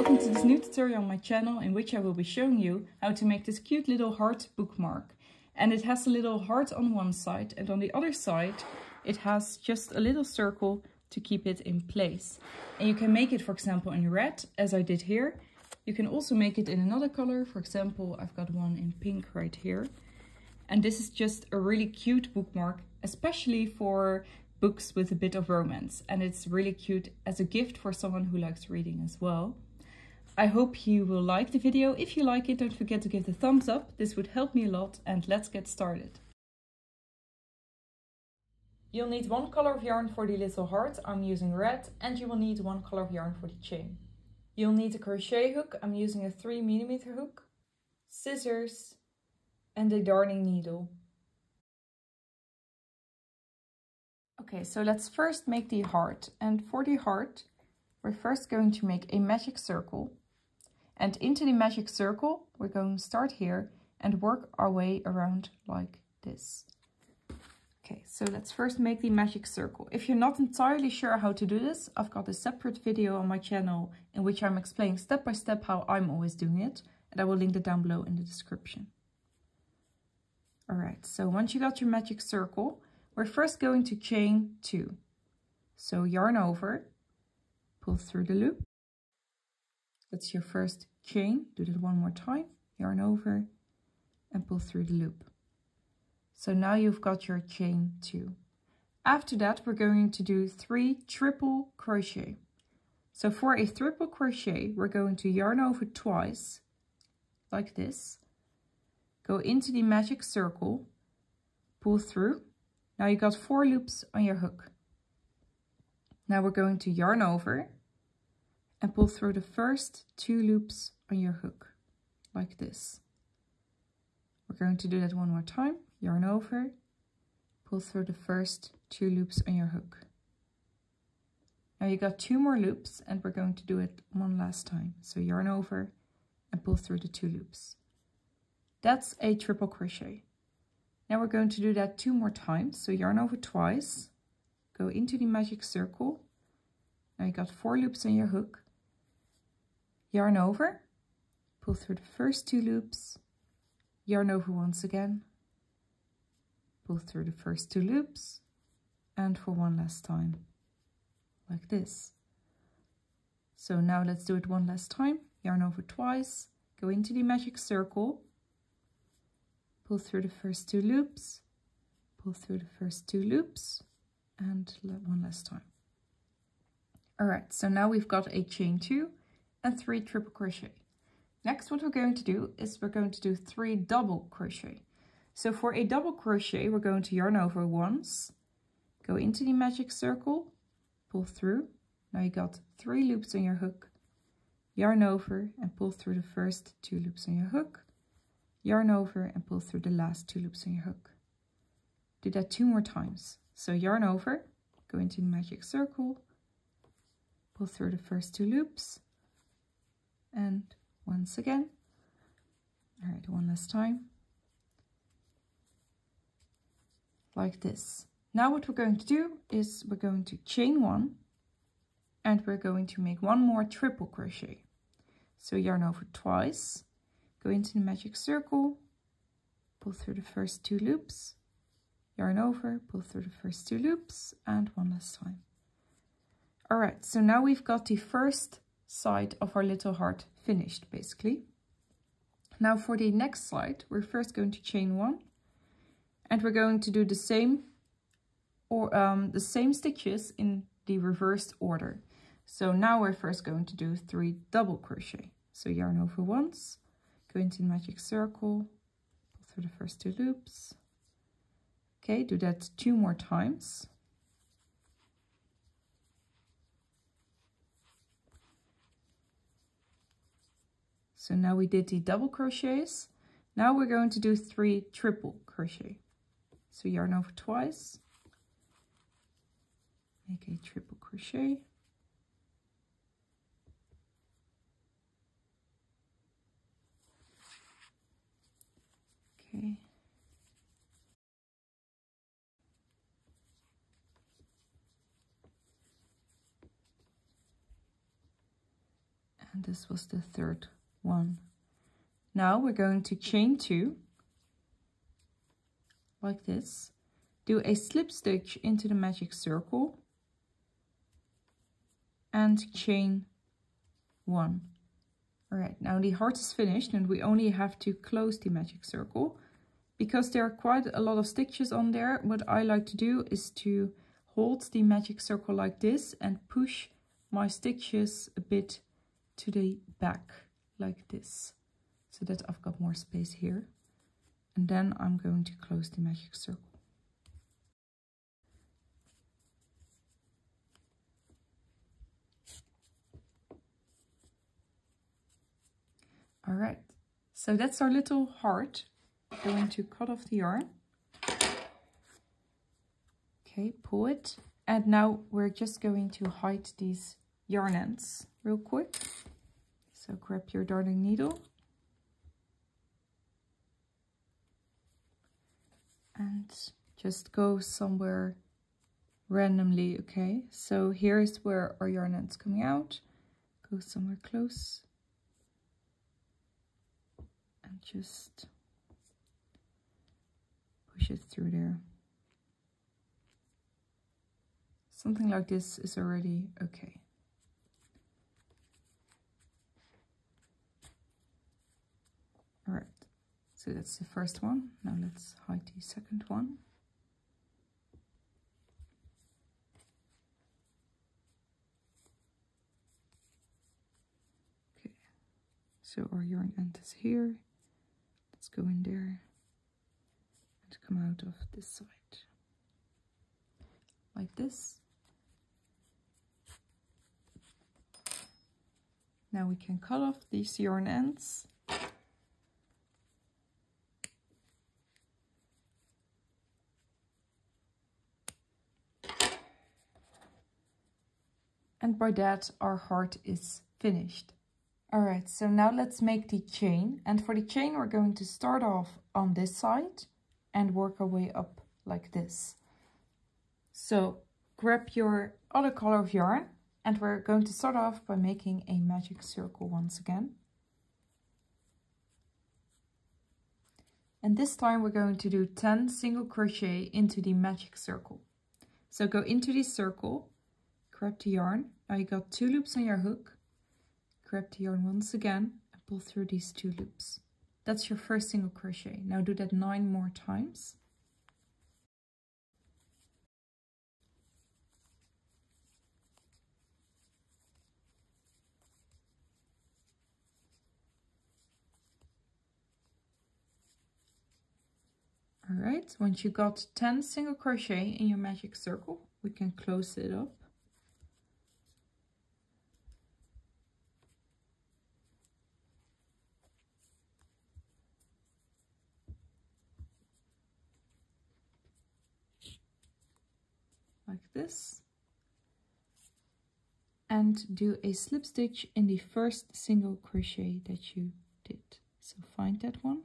welcome to this new tutorial on my channel in which I will be showing you how to make this cute little heart bookmark. And it has a little heart on one side, and on the other side it has just a little circle to keep it in place. And you can make it, for example, in red, as I did here. You can also make it in another color. For example, I've got one in pink right here. And this is just a really cute bookmark, especially for books with a bit of romance. And it's really cute as a gift for someone who likes reading as well. I hope you will like the video. If you like it, don't forget to give the thumbs up. This would help me a lot, and let's get started. You'll need one color of yarn for the little heart. I'm using red, and you will need one color of yarn for the chain. You'll need a crochet hook. I'm using a 3mm hook, scissors, and a darning needle. Okay, so let's first make the heart. And for the heart, we're first going to make a magic circle. And into the magic circle, we're going to start here and work our way around like this. Okay, so let's first make the magic circle. If you're not entirely sure how to do this, I've got a separate video on my channel in which I'm explaining step by step how I'm always doing it. And I will link it down below in the description. Alright, so once you got your magic circle, we're first going to chain 2. So yarn over, pull through the loop. That's your first chain. Do that one more time. Yarn over and pull through the loop. So now you've got your chain 2. After that, we're going to do 3 triple crochet. So for a triple crochet, we're going to yarn over twice, like this. Go into the magic circle, pull through. Now you got 4 loops on your hook. Now we're going to yarn over and pull through the first 2 loops on your hook, like this. We're going to do that one more time. Yarn over, pull through the first 2 loops on your hook. Now you got 2 more loops, and we're going to do it one last time. So yarn over and pull through the 2 loops. That's a triple crochet. Now we're going to do that 2 more times. So yarn over twice, go into the magic circle. Now you got 4 loops on your hook. Yarn over, pull through the first 2 loops, yarn over once again, pull through the first 2 loops, and for one last time, like this. So now let's do it one last time. Yarn over twice, go into the magic circle, pull through the first 2 loops, pull through the first 2 loops, and one last time. Alright, so now we've got a chain 2 and 3 triple crochet. Next, what we're going to do is we're going to do 3 double crochet. So for a double crochet, we're going to yarn over once, go into the magic circle, pull through. Now you got 3 loops on your hook, yarn over and pull through the first 2 loops on your hook, yarn over and pull through the last 2 loops on your hook. Do that 2 more times. So yarn over, go into the magic circle, pull through the first 2 loops, and once again. Alright, one last time. Like this. Now what we're going to do is we're going to chain 1 and we're going to make 1 more triple crochet. So yarn over twice, go into the magic circle, pull through the first 2 loops, yarn over, pull through the first 2 loops, and one last time. Alright, so now we've got the first side of our little heart finished, basically. Now for the next side, we're first going to chain 1, and we're going to do the same stitches in the reversed order. So now we're first going to do 3 double crochet. So yarn over once, go into the magic circle, pull through the first 2 loops. Okay, do that 2 more times. So now we did the double crochets. Now we're going to do 3 triple crochet. So yarn over twice, make a triple crochet. Okay. And this was the third one. Now we're going to chain 2, like this. Do a slip stitch into the magic circle and chain 1. All right, now the heart is finished and we only have to close the magic circle. Because there are quite a lot of stitches on there, what I like to do is to hold the magic circle like this and push my stitches a bit to the back, like this, so that I've got more space here. And then I'm going to close the magic circle. All right, so that's our little heart. I'm going to cut off the yarn. Okay, pull it. And now we're just going to hide these yarn ends real quick. So grab your darning needle. And just go somewhere randomly, okay? So here is where our yarn end's coming out. Go somewhere close. And just push it through there. Something like this is already okay. All right, so that's the first one. Now let's hide the second one. Okay, so our yarn end is here. Let's go in there and come out of this side. Like this. Now we can cut off these yarn ends. And by that, our heart is finished. All right, so now let's make the chain. And for the chain, we're going to start off on this side and work our way up like this. So grab your other color of yarn. And we're going to start off by making a magic circle once again. And this time we're going to do 10 single crochet into the magic circle. So go into the circle, grab the yarn. Now you got 2 loops on your hook. Grab the yarn once again and pull through these 2 loops. That's your first single crochet. Now do that 9 more times. All right, once you got 10 single crochet in your magic circle, we can close it up. Like this. And do a slip stitch in the first single crochet that you did. So find that one.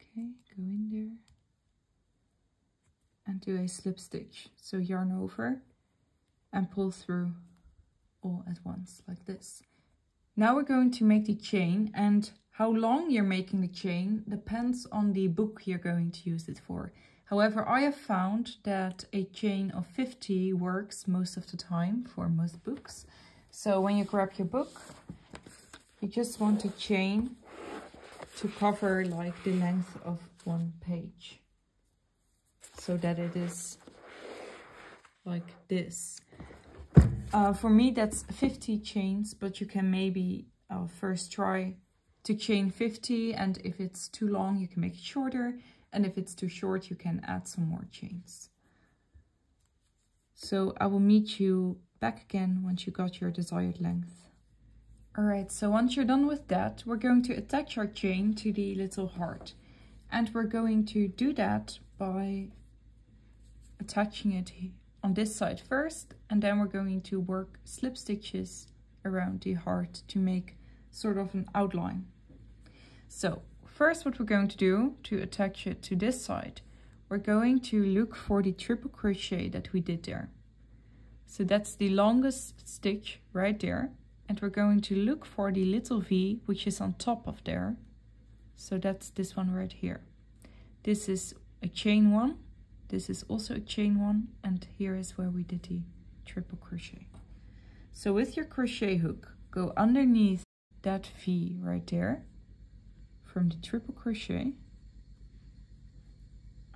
Okay, go in there and do a slip stitch. So yarn over and pull through all at once like this. Now we're going to make the chain, and how long you're making the chain depends on the book you're going to use it for. However, I have found that a chain of 50 works most of the time for most books. So when you grab your book, you just want to chain to cover like the length of one page, so that it is like this. For me that's 50 chains, but you can maybe first try to chain 50, and if it's too long you can make it shorter, and if it's too short you can add some more chains. So I will meet you back again once you got your desired length. Alright, so once you're done with that, we're going to attach our chain to the little heart. And we're going to do that by attaching it on this side first, and then we're going to work slip stitches around the heart to make sort of an outline. So first what we're going to do to attach it to this side, we're going to look for the triple crochet that we did there. So that's the longest stitch right there. And we're going to look for the little V, which is on top of there. So that's this one right here. This is a chain one. This is also a chain one. And here is where we did the triple crochet. So with your crochet hook, go underneath that V right there from the triple crochet.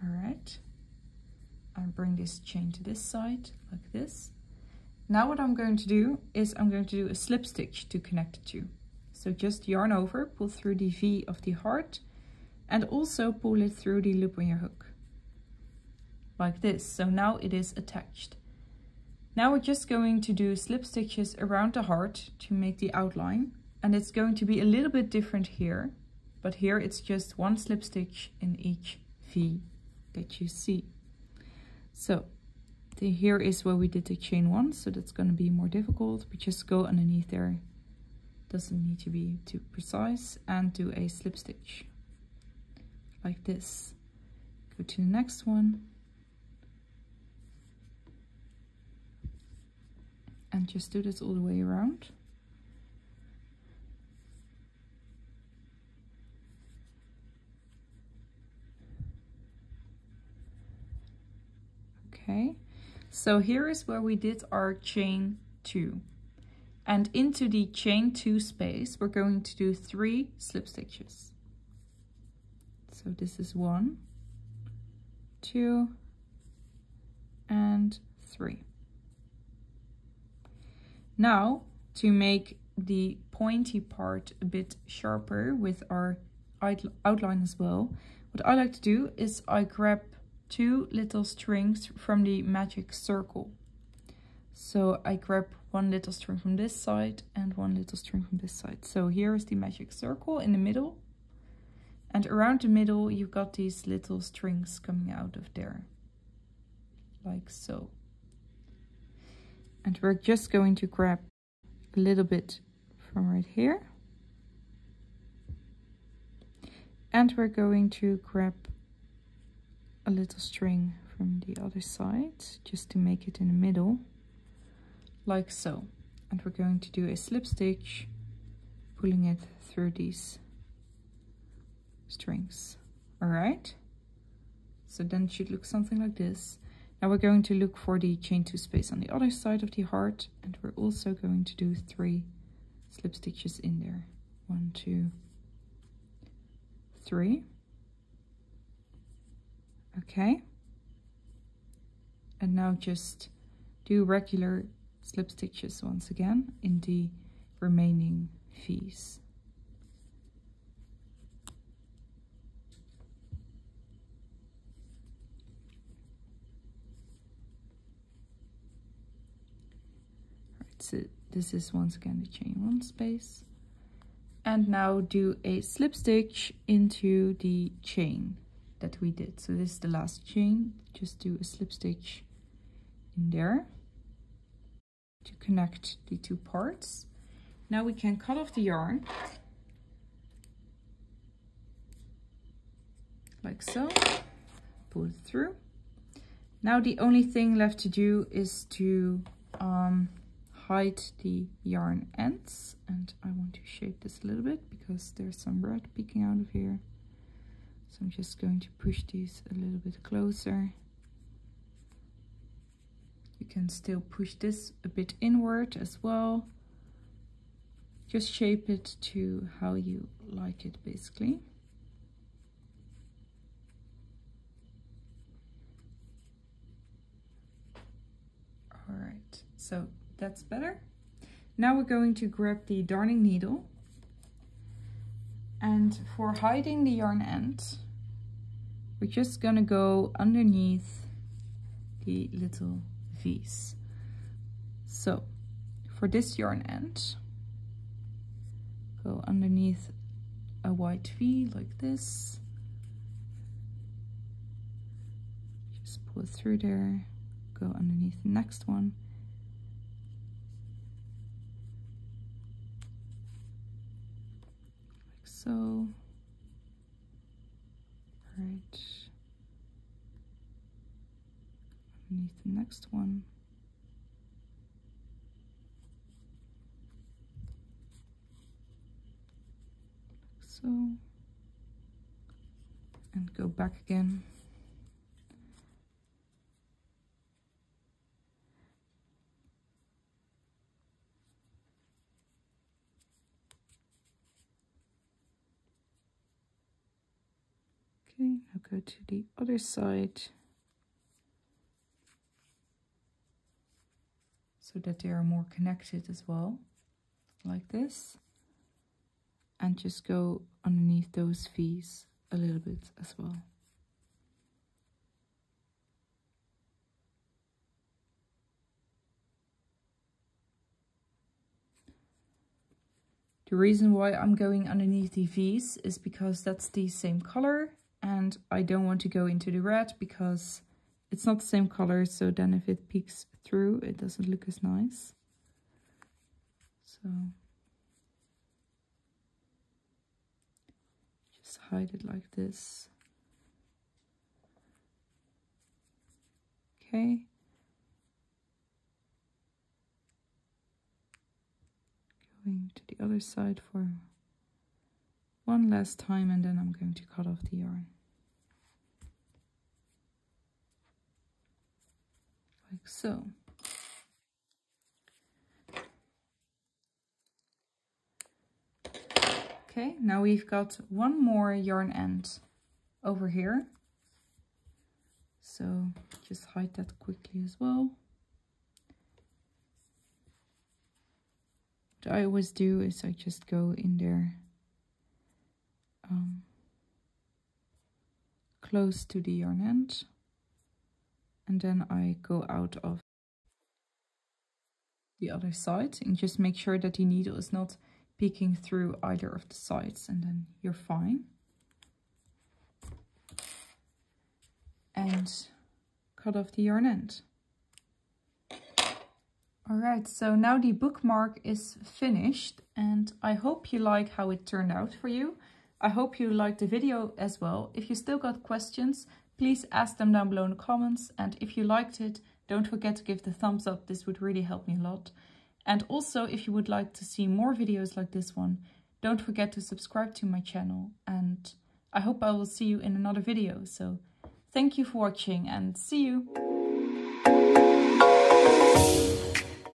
All right. And bring this chain to this side like this. Now what I'm going to do is I'm going to do a slip stitch to connect the two. So just yarn over, pull through the V of the heart, and also pull it through the loop on your hook. Like this. So now it is attached. Now we're just going to do slip stitches around the heart to make the outline. And it's going to be a little bit different here. But here it's just one slip stitch in each V that you see. So here is where we did the chain one, so that's going to be more difficult, but just go underneath there. Doesn't need to be too precise, and do a slip stitch like this. Go to the next one and just do this all the way around. Okay. So here is where we did our chain 2. And into the chain 2 space, we're going to do 3 slip stitches. So this is 1, 2, and 3. Now, to make the pointy part a bit sharper with our outline as well, what I like to do is I grab 2 little strings from the magic circle. So I grab 1 little string from this side and 1 little string from this side. So here is the magic circle in the middle. And around the middle you've got these little strings coming out of there. Like so. And we're just going to grab a little bit from right here. And we're going to grab a little string from the other side, just to make it in the middle, like so. And we're going to do a slip stitch, pulling it through these strings. All right, so then it should look something like this. Now we're going to look for the chain 2 space on the other side of the heart, and we're also going to do 3 slip stitches in there. 1, 2, 3. Okay, and now just do regular slip stitches once again in the remaining V's. Right, so this is once again the chain 1 space, and now do a slip stitch into the chain that we did. So this is the last chain. Just do a slip stitch in there to connect the 2 parts. Now we can cut off the yarn like so, pull it through. Now the only thing left to do is to hide the yarn ends, and I want to shape this a little bit because there's some red peeking out of here. So I'm just going to push these a little bit closer. You can still push this a bit inward as well. Just shape it to how you like it, basically. All right, so that's better. Now we're going to grab the darning needle. And for hiding the yarn end, we're just gonna go underneath the little V's. So for this yarn end, go underneath a white V like this. Just pull it through there, go underneath the next one. So, right, underneath the next one. Like so. And go back again. Okay, now go to the other side so that they are more connected as well, like this. And just go underneath those V's a little bit as well. The reason why I'm going underneath the V's is because that's the same color, and I don't want to go into the red because it's not the same color, so then if it peeks through, it doesn't look as nice. So just hide it like this. Okay. Going to the other side for one last time, and then I'm going to cut off the yarn. Like so. Okay, now we've got one more yarn end over here. So just hide that quickly as well. What I always do is I just go in there close to the yarn end, and then I go out of the other side and just make sure that the needle is not peeking through either of the sides, and then you're fine. And cut off the yarn end. Alright, so now the bookmark is finished, and I hope you like how it turned out for you. I hope you liked the video as well. If you still got questions, please ask them down below in the comments, and if you liked it, don't forget to give the thumbs up. This would really help me a lot. And also, if you would like to see more videos like this one, don't forget to subscribe to my channel, and I hope I will see you in another video. So thank you for watching, and see you!